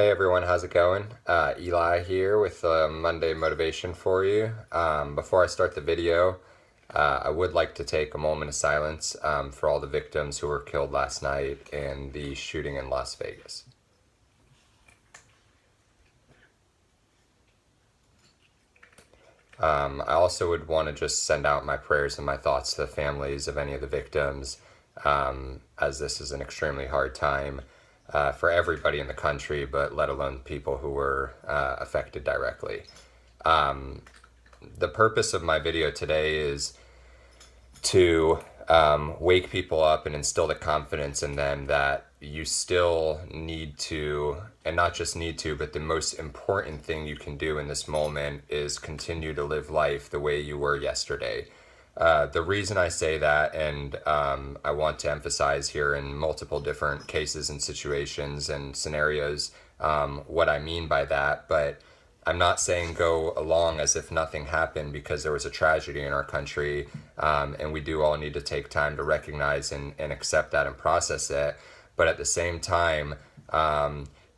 Hey everyone, how's it going? Eli here with Monday Motivation for you. Before I start the video, I would like to take a moment of silence for all the victims who were killed last night in the shooting in Las Vegas. I also would want to just send out my prayers and my thoughts to the families of any of the victims, as this is an extremely hard time for everybody in the country, but let alone people who were affected directly. The purpose of my video today is to wake people up and instill the confidence in them that you still need to, and not just need to, but the most important thing you can do in this moment is continue to live life the way you were yesterday. The reason I say that, and I want to emphasize here in multiple different cases and situations and scenarios what I mean by that, but I'm not saying go along as if nothing happened, because there was a tragedy in our country, and we do all need to take time to recognize and accept that and process it. But at the same time,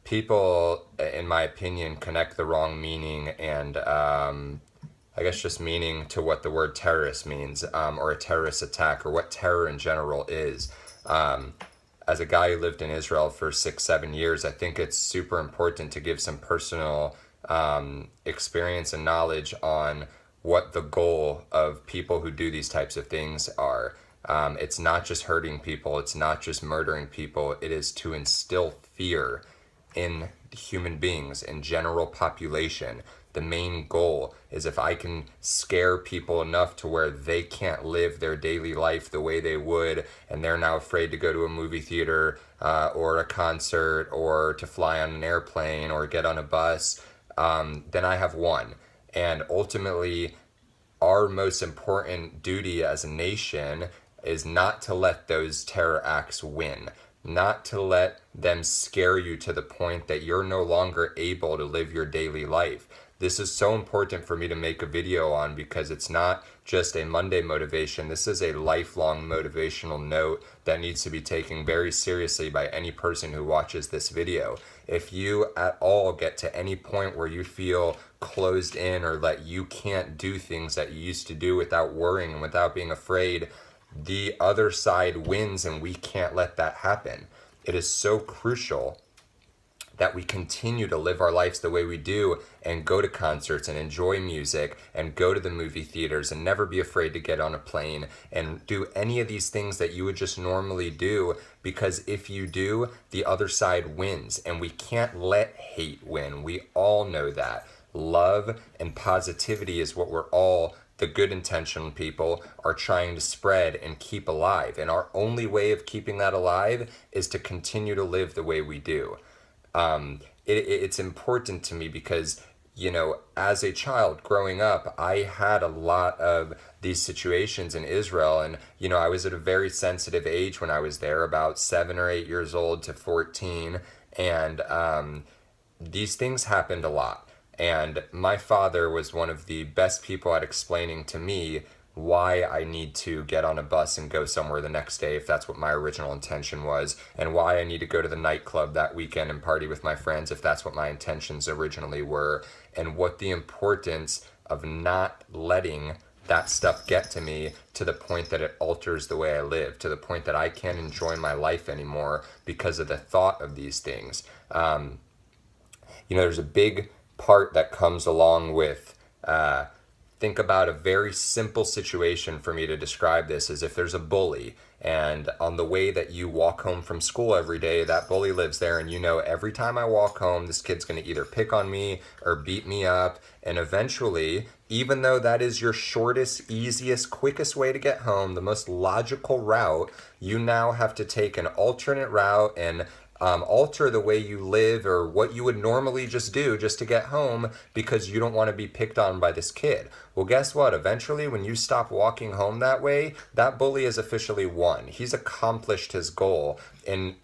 people, in my opinion, connect the wrong meaning and I guess just meaning to what the word terrorist means, or a terrorist attack, or what terror in general is. As a guy who lived in Israel for 6-7 years, I think it's super important to give some personal experience and knowledge on what the goal of people who do these types of things are. It's not just hurting people, it's not just murdering people, it is to instill fear in human beings, in general population. The main goal is, if I can scare people enough to where they can't live their daily life the way they would, and they're now afraid to go to a movie theater or a concert or to fly on an airplane or get on a bus, then I have won. And ultimately, our most important duty as a nation is not to let those terror acts win, not to let them scare you to the point that you're no longer able to live your daily life. This is so important for me to make a video on, because it's not just a Monday motivation. This is a lifelong motivational note that needs to be taken very seriously by any person who watches this video. If you at all get to any point where you feel closed in, or that you can't do things that you used to do without worrying and without being afraid, the other side wins, and we can't let that happen. It is so crucial that we continue to live our lives the way we do, and go to concerts and enjoy music and go to the movie theaters and never be afraid to get on a plane and do any of these things that you would just normally do, because if you do, the other side wins, and we can't let hate win. We all know that. Love and positivity is what we're all, the good intentioned people, are trying to spread and keep alive. And our only way of keeping that alive is to continue to live the way we do. It's important to me because, as a child growing up, I had a lot of these situations in Israel. And, I was at a very sensitive age when I was there, about 7 or 8 years old to 14. And these things happened a lot. And my father was one of the best people at explaining to me why I need to get on a bus and go somewhere the next day if that's what my original intention was, and why I need to go to the nightclub that weekend and party with my friends if that's what my intentions originally were, and what the importance of not letting that stuff get to me to the point that it alters the way I live, to the point that I can't enjoy my life anymore because of the thought of these things. There's a big part that comes along with think about a very simple situation for me to describe this, as if there's a bully, and on the way that you walk home from school every day, that bully lives there, and every time I walk home, this kid's going to either pick on me or beat me up, and eventually, even though that is your shortest, easiest, quickest way to get home, the most logical route, you now have to take an alternate route and alter the way you live, or what you would normally just do just to get home, because you don't want to be picked on by this kid. Well, guess what? Eventually, when you stop walking home that way, that bully has officially won. He's accomplished his goal and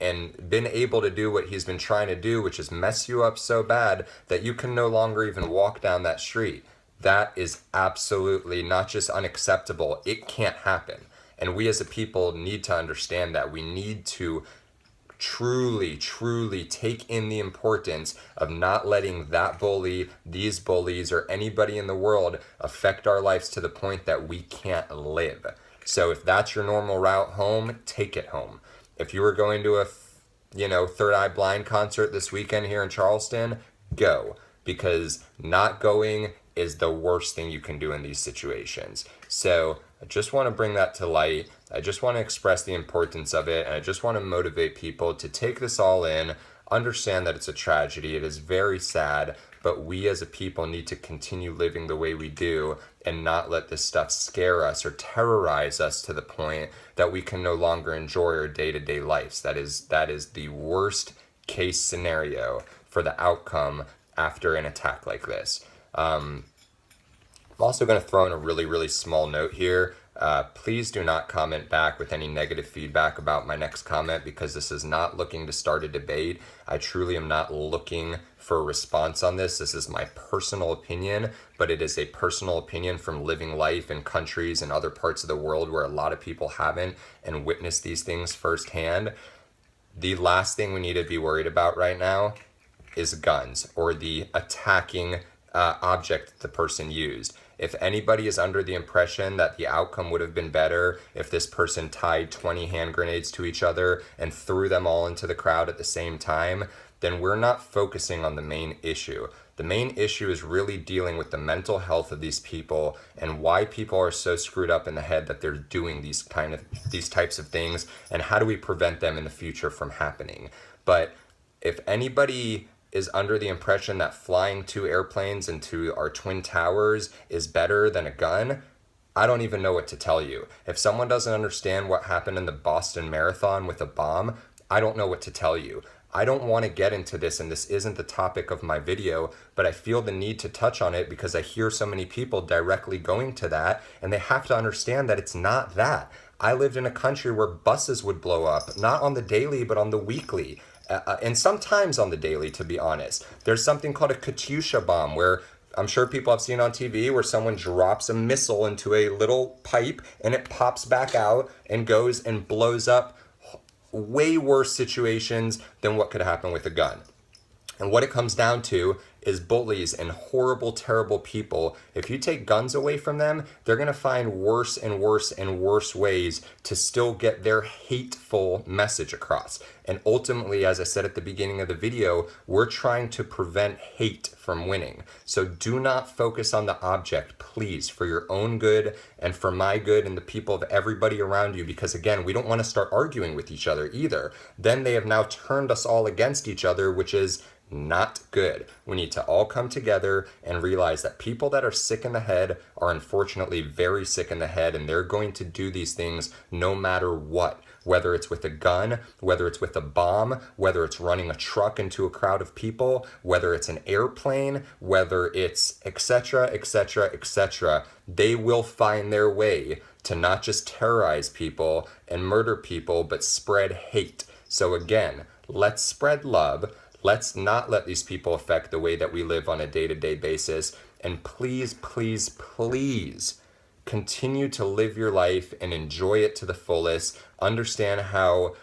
been able to do what he's been trying to do, which is mess you up so bad that you can no longer even walk down that street. That is absolutely not just unacceptable, it can't happen. And we as a people need to understand that. We need to truly, truly take in the importance of not letting that bully, these bullies, or anybody in the world affect our lives to the point that we can't live. So if that's your normal route home, take it home. If you were going to a Third Eye Blind concert this weekend here in Charleston, go, because not going is the worst thing you can do in these situations. So I just want to bring that to light. I just want to express the importance of it, and I just want to motivate people to take this all in, understand that it's a tragedy, it is very sad, but we as a people need to continue living the way we do and not let this stuff scare us or terrorize us to the point that we can no longer enjoy our day-to-day lives. That is the worst case scenario for the outcome after an attack like this. I'm also going to throw in a really, really small note here. Please do not comment back with any negative feedback about my next comment, because this is not looking to start a debate. I truly am not looking for a response on this. This is my personal opinion, but it is a personal opinion from living life in countries and other parts of the world where a lot of people haven't and witnessed these things firsthand. The last thing we need to be worried about right now is guns or the attacking object the person used. If anybody is under the impression that the outcome would have been better if this person tied 20 hand grenades to each other and threw them all into the crowd at the same time, then we're not focusing on the main issue. The main issue is really dealing with the mental health of these people and why people are so screwed up in the head that they're doing these types of things, and how do we prevent them in the future from happening. But if anybody is under the impression that flying 2 airplanes into our Twin Towers is better than a gun, I don't even know what to tell you. If someone doesn't understand what happened in the Boston Marathon with a bomb, I don't know what to tell you. I don't want to get into this, and this isn't the topic of my video, but I feel the need to touch on it because I hear so many people directly going to that, and they have to understand that it's not that. I lived in a country where buses would blow up, not on the daily, but on the weekly. And sometimes on the daily, to be honest. There's something called a Katyusha bomb, where I'm sure people have seen on TV, where someone drops a missile into a little pipe and it pops back out and goes and blows up way worse situations than what could happen with a gun. And what it comes down to is bullies and horrible, terrible people. If you take guns away from them, they're going to find worse and worse and worse ways to still get their hateful message across. And ultimately, as I said at the beginning of the video, we're trying to prevent hate from winning. So do not focus on the object, please, for your own good and for my good and the people of everybody around you, because again, we don't want to start arguing with each other either. Then they have now turned us all against each other, which is not good. We need to all come together and realize that people that are sick in the head are unfortunately very sick in the head, and they're going to do these things no matter what. Whether it's with a gun, whether it's with a bomb, whether it's running a truck into a crowd of people, whether it's an airplane, whether it's etc., etc., etc., they will find their way to not just terrorize people and murder people, but spread hate. So again, let's spread love. Let's not let these people affect the way that we live on a day-to-day basis. And please, please, please continue to live your life and enjoy it to the fullest. Understand how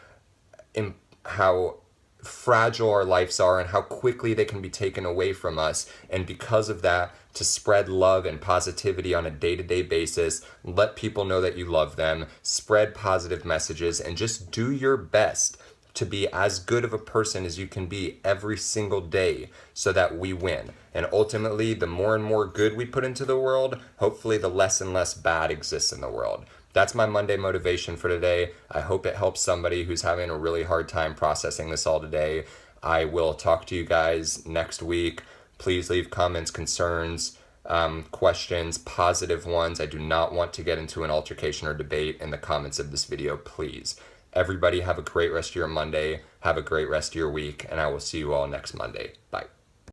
fragile our lives are and how quickly they can be taken away from us. And because of that, to spread love and positivity on a day-to-day basis, let people know that you love them, spread positive messages, and just do your best to be as good of a person as you can be every single day so that we win. And ultimately, the more and more good we put into the world, hopefully the less and less bad exists in the world. That's my Monday motivation for today. I hope it helps somebody who's having a really hard time processing this all today. I will talk to you guys next week. Please leave comments, concerns, questions, positive ones. I do not want to get into an altercation or debate in the comments of this video, please. Everybody have a great rest of your Monday. Have a great rest of your week, and I will see you all next Monday. Bye.